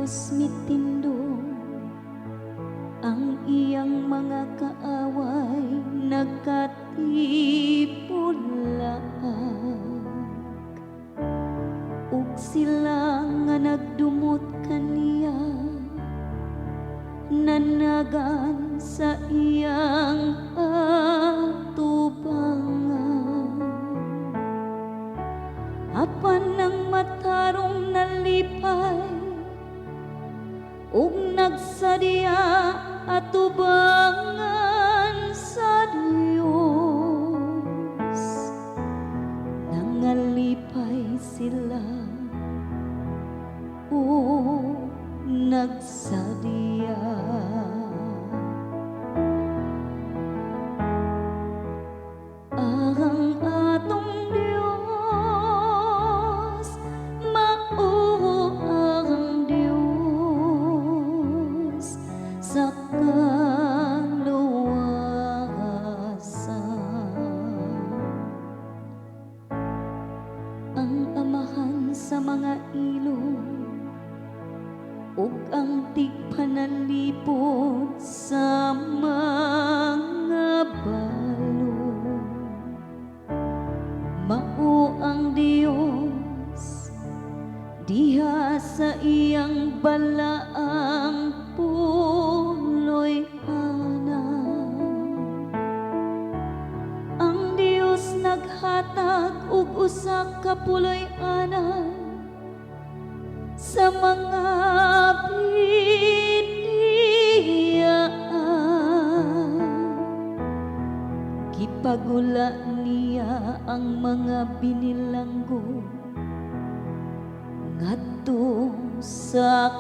Dios mitindo, ang iyang mga kaaway nagkatipulaag, ug sila nga nagdumot kaniya nanagan sa iyang atubangan. Apan ng matarong nalipay ug nagsadya atubangan sa Dios, nangalipay sila o nagsadya. Ang atong Dios mao ang Dios sa kaluwasan, ang amahan sa mga ilog ug ang tigpanalipod sa mga balod. Mao ang Dios diha sa iyang balaang puloy anan. Ang Dios naghatag og usa ka puloy anan sa mga bidiyaan. Gipagula niya ang mga binilanggo ngadto sa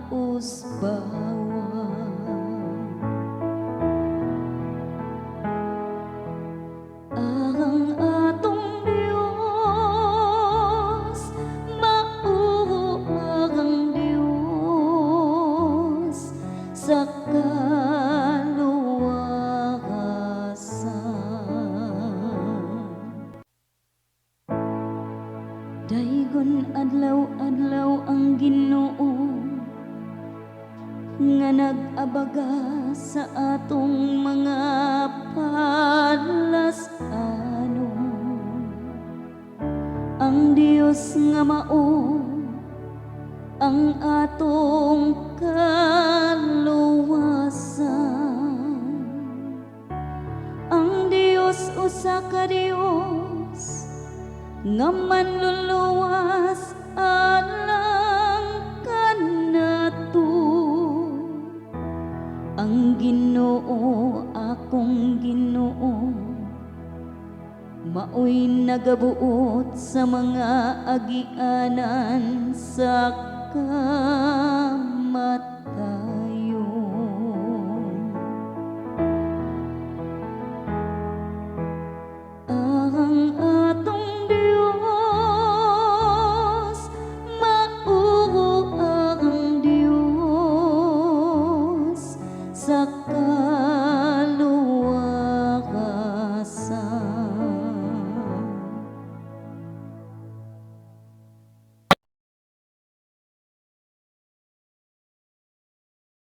kausbawan. Ang atong Dios mao ang Dios sa daygon adlaw-adlaw ang Ginoo nga nag-abaga sa atong mga palasanon. Ang Dios nga mao ang atong kaluwasan. Ang Dios usa ka Dios nga manluluwas alang kanato. Ang Ginoo, akong Ginoo, maoy nagabuot sa mga agianan sa kamat